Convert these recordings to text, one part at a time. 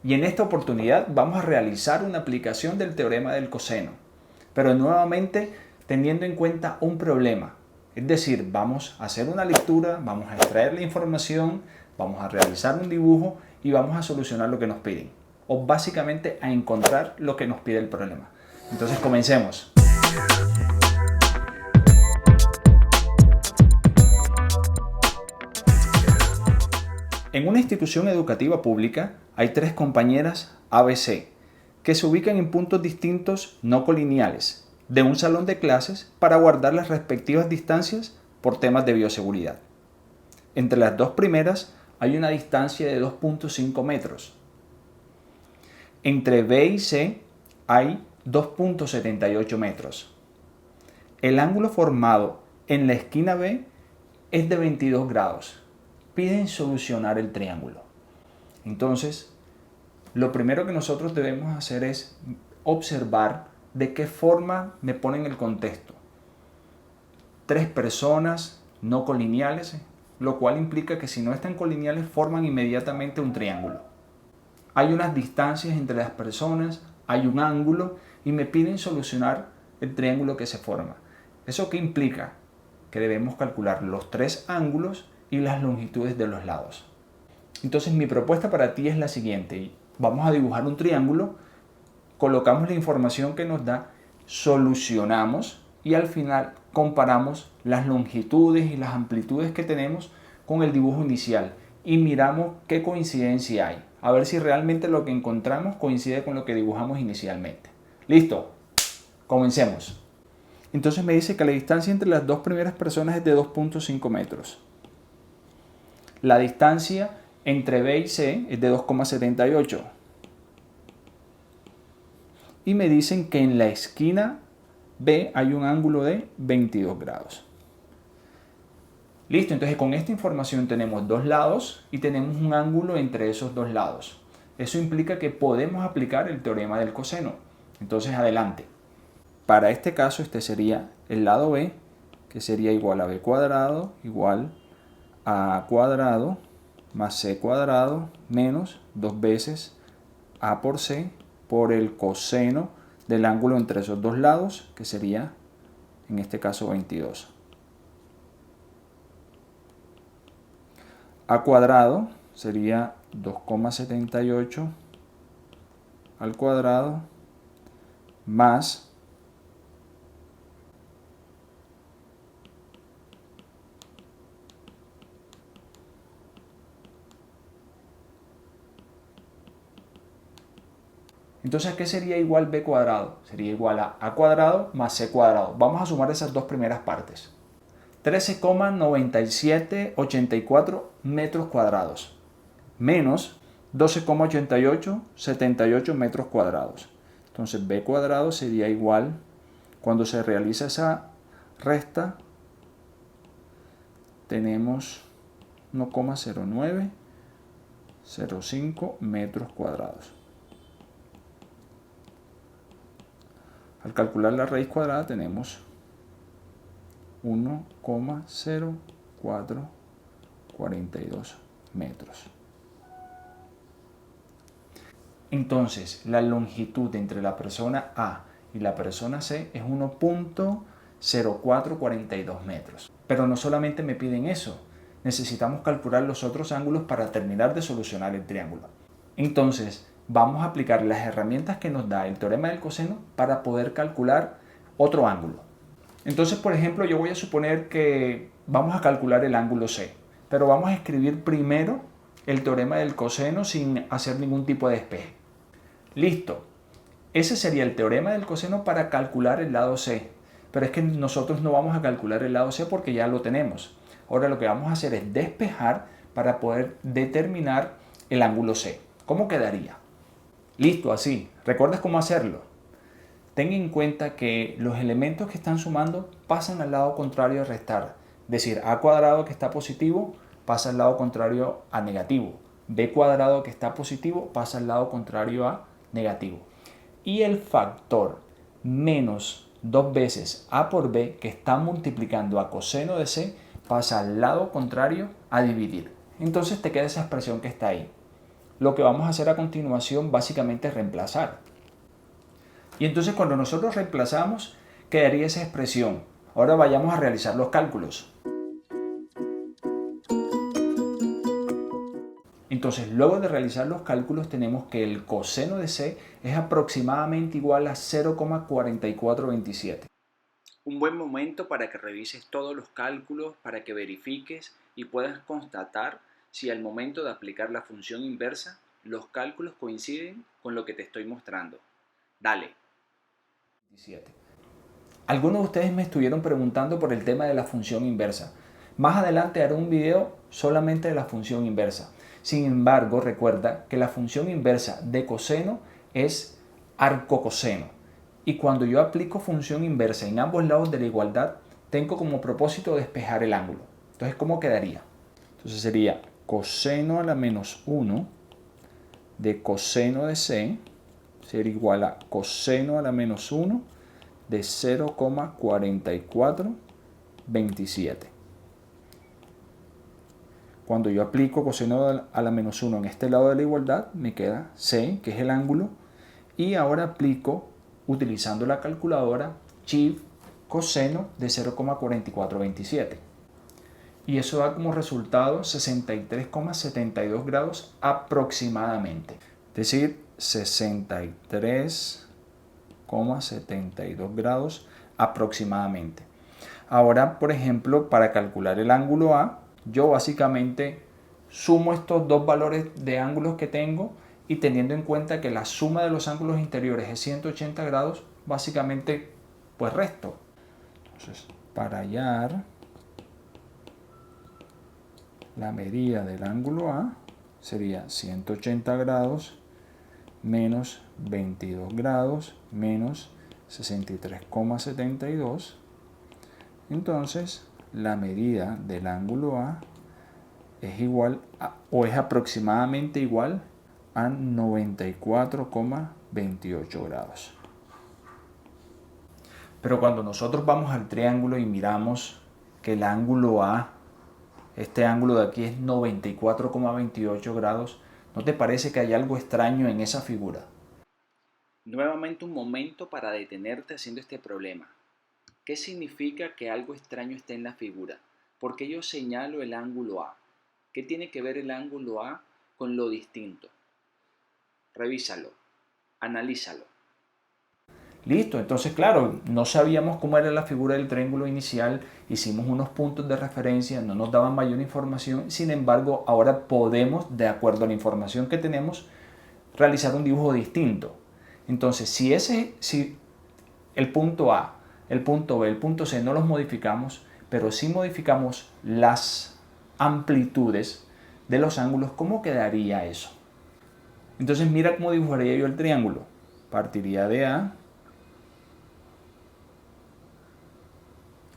Y en esta oportunidad vamos a realizar una aplicación del teorema del coseno, pero nuevamente teniendo en cuenta un problema. Es decir, vamos a hacer una lectura, vamos a extraer la información, vamos a realizar un dibujo y vamos a solucionar lo que nos piden. O básicamente a encontrar lo que nos pide el problema. Entonces comencemos. En una institución educativa pública hay tres compañeras ABC que se ubican en puntos distintos no colineales de un salón de clases para guardar las respectivas distancias por temas de bioseguridad. Entre las dos primeras hay una distancia de 2.5 metros. Entre B y C hay 2.78 metros. El ángulo formado en la esquina B es de 22 grados. Piden solucionar el triángulo. Entonces, lo primero que nosotros debemos hacer es observar de qué forma me ponen el contexto. Tres personas no colineales, lo cual implica que si no están colineales forman inmediatamente un triángulo. Hay unas distancias entre las personas, hay un ángulo y me piden solucionar el triángulo que se forma. ¿Eso qué implica? Que debemos calcular los tres ángulos y las longitudes de los lados. Entonces mi propuesta para ti es la siguiente. Vamos a dibujar un triángulo, colocamos la información que nos da, solucionamos y al final comparamos las longitudes y las amplitudes que tenemos con el dibujo inicial y miramos qué coincidencia hay. A ver si realmente lo que encontramos coincide con lo que dibujamos inicialmente. ¿Listo? Comencemos. Entonces me dice que la distancia entre las dos primeras personas es de 2.5 metros. La distancia entre B y C es de 2,78. Y me dicen que en la esquina B hay un ángulo de 22 grados. Listo, entonces con esta información tenemos dos lados y tenemos un ángulo entre esos dos lados. Eso implica que podemos aplicar el teorema del coseno. Entonces adelante. Para este caso este sería el lado B, que sería igual a B cuadrado igual a A cuadrado más C cuadrado menos 2 veces A por C por el coseno del ángulo entre esos dos lados, que sería en este caso 22. A cuadrado sería 2,78 al cuadrado más Entonces, ¿qué sería igual B cuadrado? Sería igual a A cuadrado más C cuadrado. Vamos a sumar esas dos primeras partes. 13,9784 metros cuadrados menos 12,8878 metros cuadrados. Entonces, B cuadrado sería igual, cuando se realiza esa resta, tenemos 1,0905 metros cuadrados. Al calcular la raíz cuadrada tenemos 1,0442 metros. Entonces, la longitud entre la persona A y la persona C es 1,0442 metros. Pero no solamente me piden eso, necesitamos calcular los otros ángulos para terminar de solucionar el triángulo. Entonces, vamos a aplicar las herramientas que nos da el teorema del coseno para poder calcular otro ángulo. Entonces, por ejemplo, yo voy a suponer que vamos a calcular el ángulo C, pero vamos a escribir primero el teorema del coseno sin hacer ningún tipo de despeje. Listo. Ese sería el teorema del coseno para calcular el lado C, pero es que nosotros no vamos a calcular el lado C porque ya lo tenemos. Ahora lo que vamos a hacer es despejar para poder determinar el ángulo C. ¿Cómo quedaría? Listo, así. ¿Recuerdas cómo hacerlo? Ten en cuenta que los elementos que están sumando pasan al lado contrario de restar. Es decir, A cuadrado que está positivo pasa al lado contrario a negativo. B cuadrado que está positivo pasa al lado contrario a negativo. Y el factor menos 2 veces A por B que está multiplicando a coseno de C pasa al lado contrario a dividir. Entonces te queda esa expresión que está ahí. lo que vamos a hacer a continuación básicamente es reemplazar. Y entonces cuando nosotros reemplazamos, quedaría esa expresión. Ahora vayamos a realizar los cálculos. Entonces, luego de realizar los cálculos, tenemos que el coseno de C es aproximadamente igual a 0,4427. Un buen momento para que revises todos los cálculos, para que verifiques y puedas constatar si al momento de aplicar la función inversa, los cálculos coinciden con lo que te estoy mostrando. Dale. 17. Algunos de ustedes me estuvieron preguntando por el tema de la función inversa. Más adelante haré un video solamente de la función inversa. Sin embargo, recuerda que la función inversa de coseno es arcocoseno. Y cuando yo aplico función inversa en ambos lados de la igualdad, tengo como propósito despejar el ángulo. Entonces, ¿cómo quedaría? Entonces sería coseno a la menos 1 de coseno de C sería igual a coseno a la menos 1 de 0,4427. Cuando yo aplico coseno a la menos 1 en este lado de la igualdad, me queda C, que es el ángulo, y ahora aplico, utilizando la calculadora, Shift coseno de 0,4427. Y eso da como resultado 63,72 grados aproximadamente. Es decir, 63,72 grados aproximadamente. Ahora, por ejemplo, para calcular el ángulo A, yo básicamente sumo estos dos valores de ángulos que tengo y teniendo en cuenta que la suma de los ángulos interiores es 180 grados, básicamente pues resto. Entonces, para hallar la medida del ángulo A sería 180 grados menos 22 grados menos 63,72. Entonces, la medida del ángulo A es igual a, o es aproximadamente igual a 94,28 grados. Pero cuando nosotros vamos al triángulo y miramos que el ángulo A, este ángulo de aquí es 94,28 grados, ¿no te parece que hay algo extraño en esa figura? Nuevamente un momento para detenerte haciendo este problema. ¿Qué significa que algo extraño está en la figura? ¿Por qué yo señalo el ángulo A? ¿Qué tiene que ver el ángulo A con lo distinto? Revísalo, analízalo. Listo, entonces claro, no sabíamos cómo era la figura del triángulo inicial, hicimos unos puntos de referencia, no nos daban mayor información, sin embargo ahora podemos, de acuerdo a la información que tenemos, realizar un dibujo distinto. Entonces, si el punto A, el punto B, el punto C no los modificamos, pero sí modificamos las amplitudes de los ángulos, ¿cómo quedaría eso? Entonces mira cómo dibujaría yo el triángulo. Partiría de A,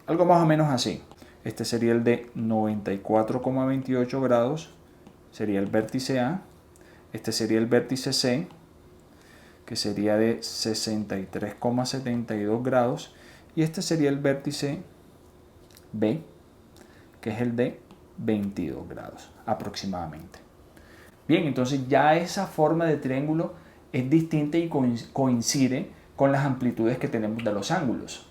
algo más o menos así. Este sería el de 94,28 grados, sería el vértice A. Este sería el vértice C, que sería de 63,72 grados. Y este sería el vértice B, que es el de 22 grados aproximadamente. Bien, entonces ya esa forma de triángulo es distinta y coincide con las amplitudes que tenemos de los ángulos.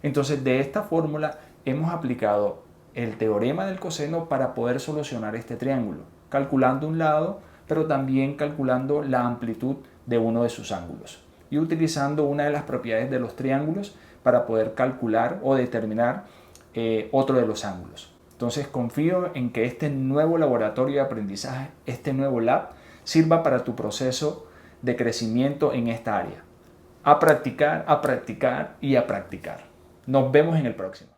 Entonces de esta fórmula hemos aplicado el teorema del coseno para poder solucionar este triángulo, calculando un lado, pero también calculando la amplitud de uno de sus ángulos y utilizando una de las propiedades de los triángulos para poder calcular o determinar otro de los ángulos. Entonces confío en que este nuevo laboratorio de aprendizaje, este nuevo lab, sirva para tu proceso de crecimiento en esta área. A practicar y a practicar. Nos vemos en el próximo.